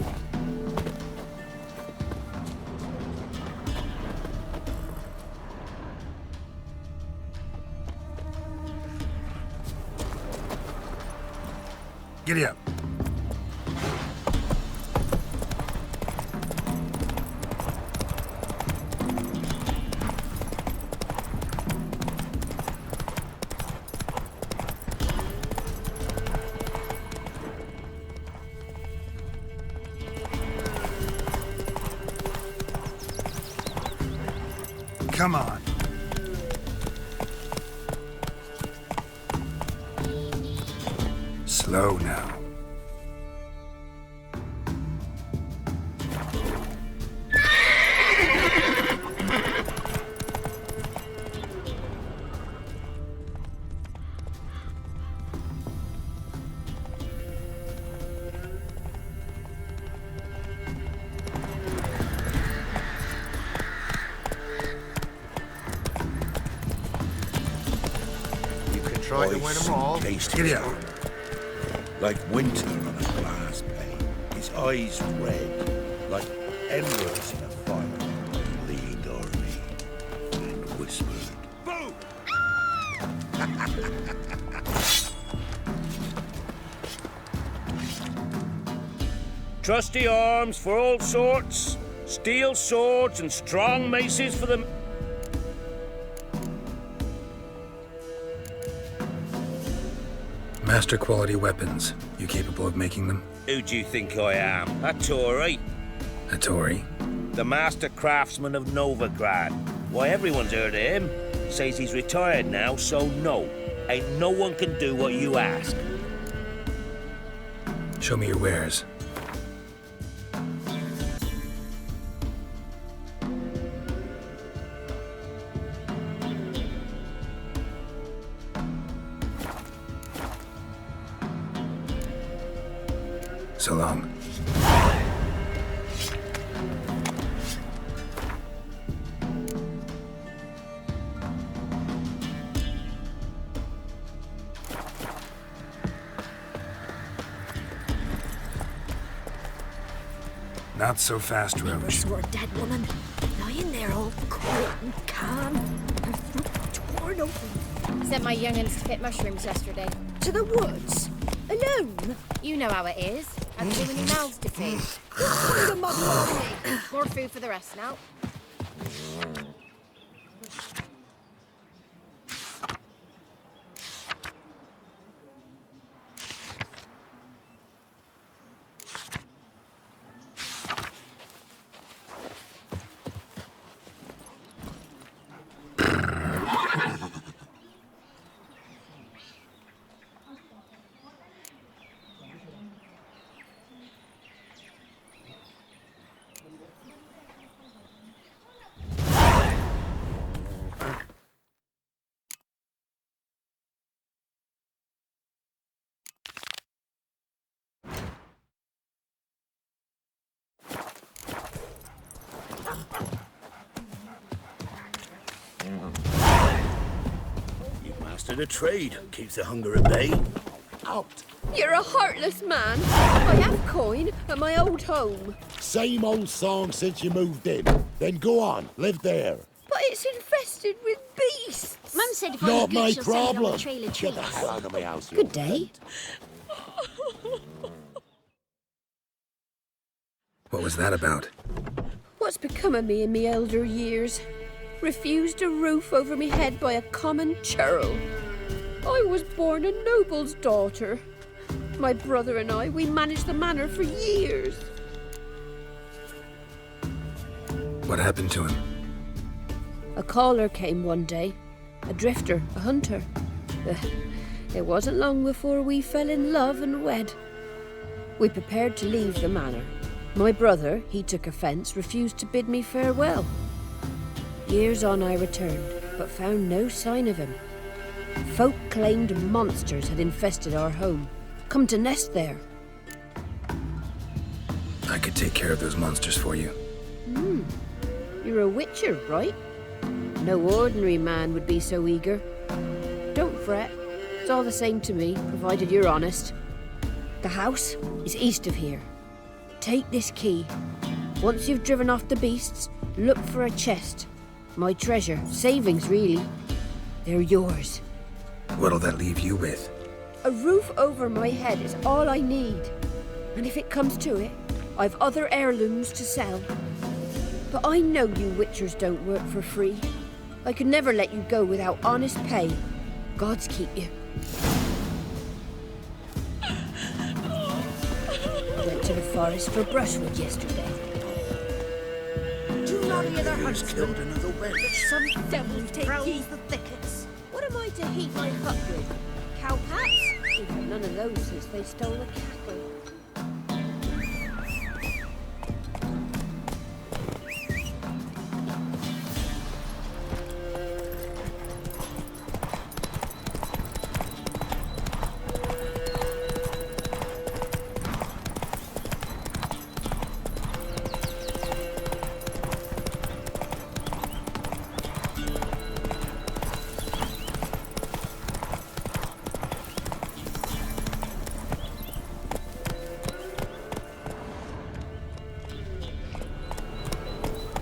Giddy up. Come on. Slow now. Try to win them all. Giddy up. Like winter on a glass pane. His eyes red, like embers in a fire. He leaned over me and whispered, "Boom!" Trusty arms for all sorts, steel swords and strong maces for them. Master quality weapons. You capable of making them? Who do you think I am? A Tory? A Tory? The master craftsman of Novigrad. Why, everyone's heard of him. Says he's retired now, so no. Ain't no one can do what you ask. Show me your wares. So long. Not so fast, We Roach. saw a dead woman, lying there all quiet and calm, her throat torn open. Sent my young'uns to pick mushrooms yesterday. To the woods? Alone? You know how it is. Have too many mouths to feed. More food for the rest now. You've mastered a trade. Keeps the hunger at bay. Out. You're a heartless man. I have coin at my old home. Same old song since you moved in. Then go on, live there. But it's infested with beasts. Mum said if I Not was my good, she'll send me on problem. a trail of Get the trees. hell out of my house. Good day. What was that about? What's become of me in me elder years? Refused a roof over me head by a common churl. I was born a noble's daughter. My brother and I, we managed the manor for years. What happened to him? A caller came one day. A drifter, a hunter. It wasn't long before we fell in love and wed. We prepared to leave the manor. My brother, he took offence, refused to bid me farewell. Years on I returned, but found no sign of him. Folk claimed monsters had infested our home, come to nest there. I could take care of those monsters for you. You're a witcher, right? No ordinary man would be so eager. Don't fret, it's all the same to me, provided you're honest. The house is east of here. Take this key. Once you've driven off the beasts, look for a chest. My treasure, savings really. They're yours. What'll that leave you with? A roof over my head is all I need. And if it comes to it, I've other heirlooms to sell. But I know you witchers don't work for free. I could never let you go without honest pay. Gods keep you. I went to the forest for brushwood yesterday. Do not the other huntsmen. Killed another wench. Some devil take ye the thickets. What am I to heat my hut with? Cowpats? We've had none of those since they stole the cattle.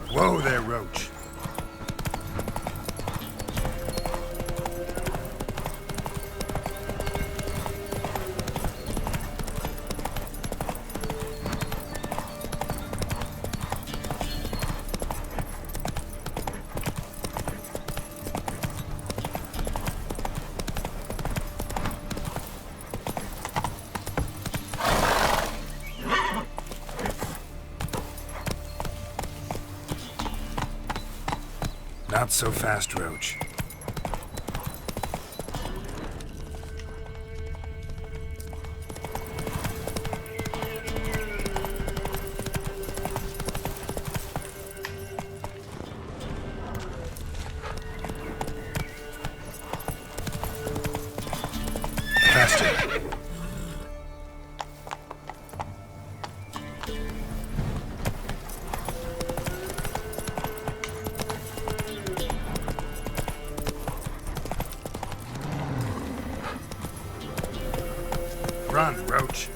Whoa there, Roach. Not so fast, Roach. Faster. Run, Roach.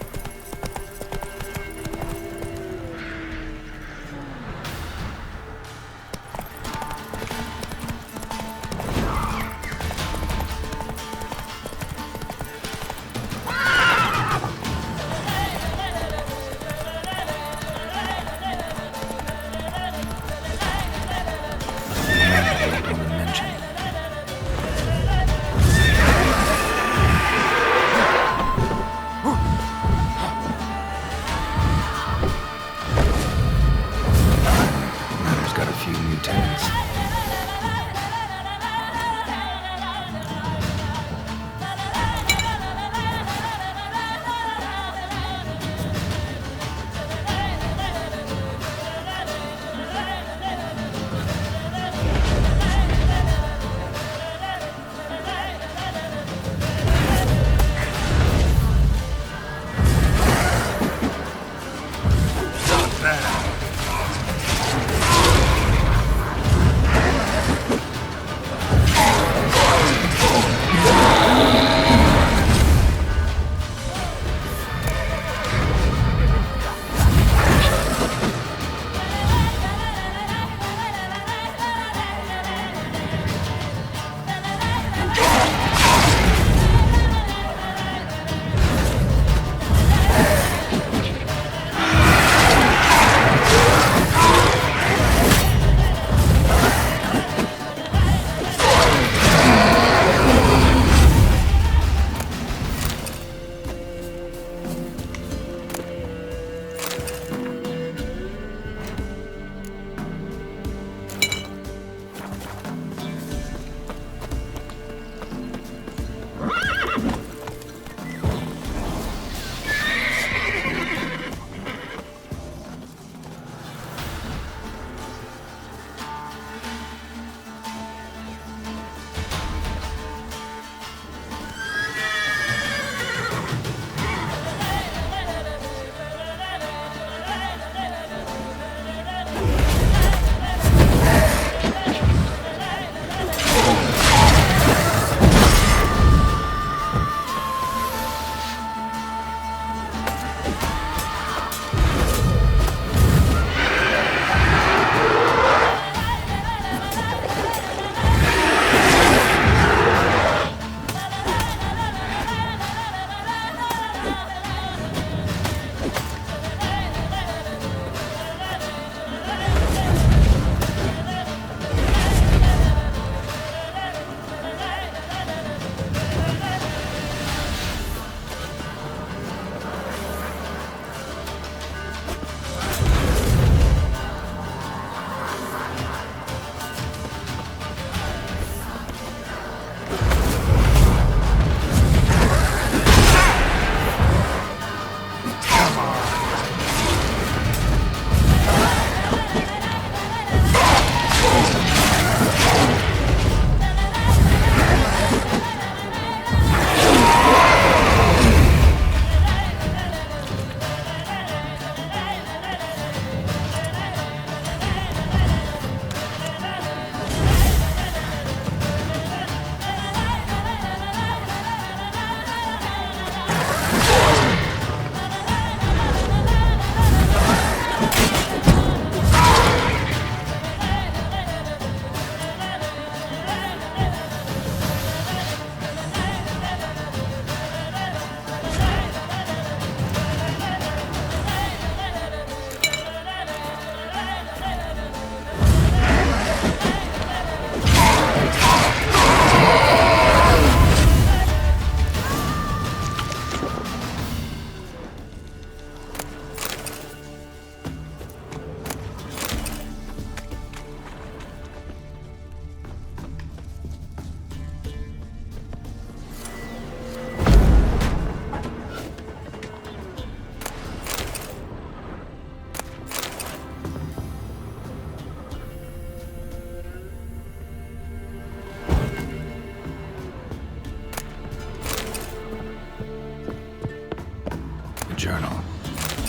Journal.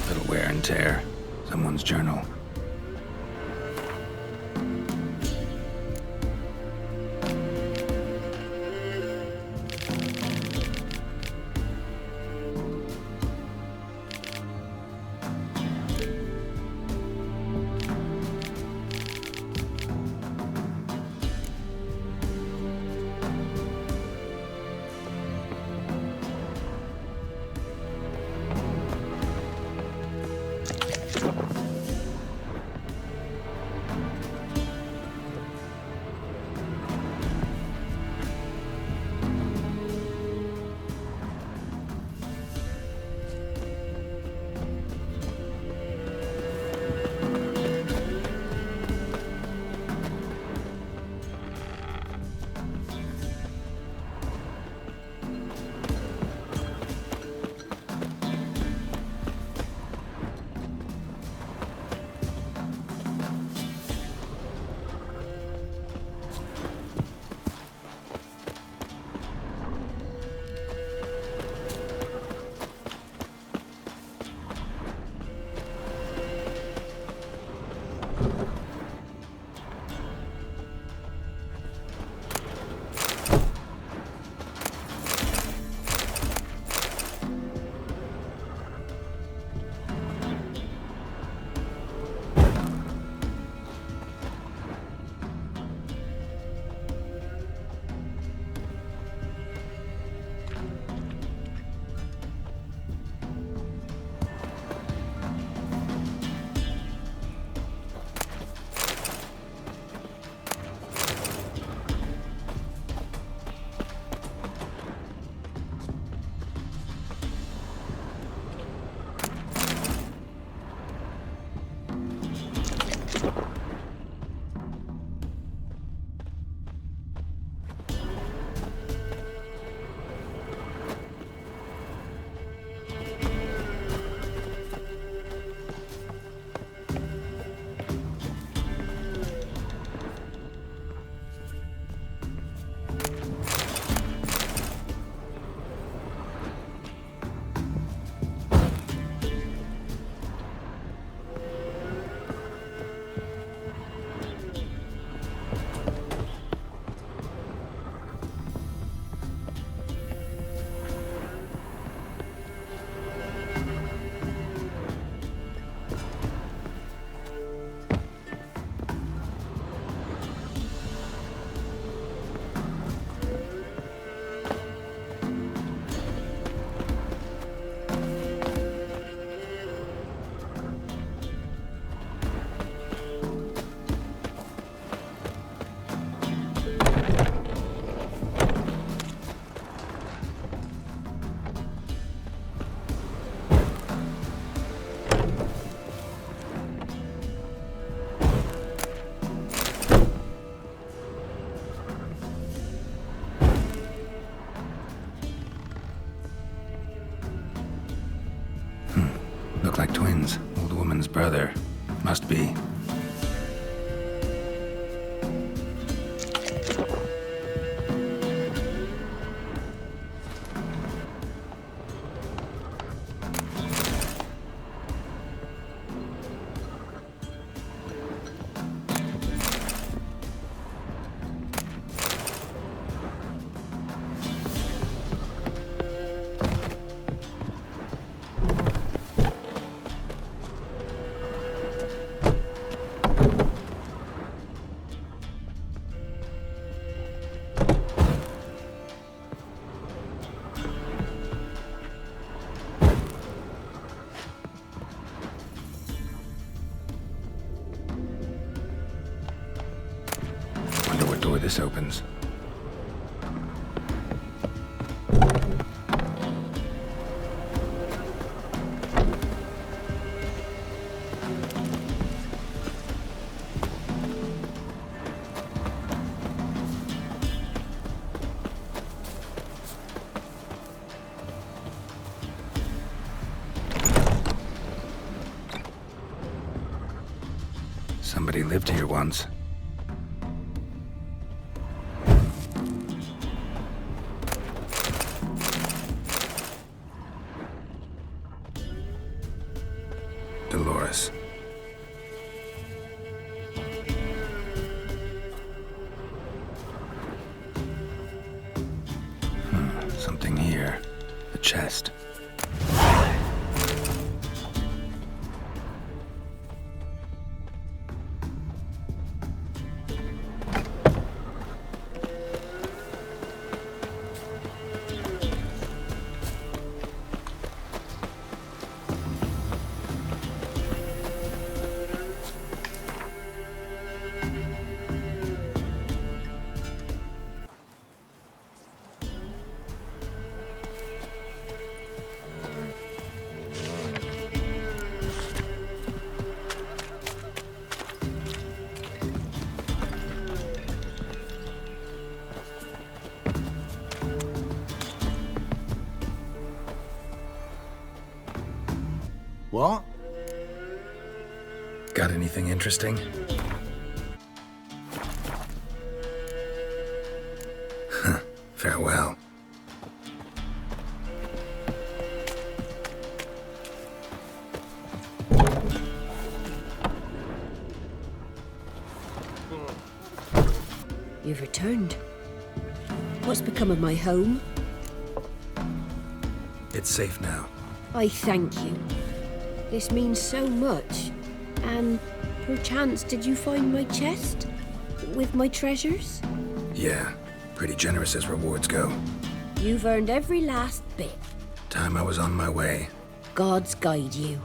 Little wear and tear. Someone's journal. look like twins. Old woman's brother. Must be. Door this opens. Somebody lived here once. Dolores. Something here. A chest. What? Got anything interesting? Farewell. You've returned. What's become of my home? It's safe now. I thank you. This means so much. And perchance did you find my chest? With my treasures? Yeah, pretty generous as rewards go. You've earned every last bit. Time I was on my way. Gods guide you.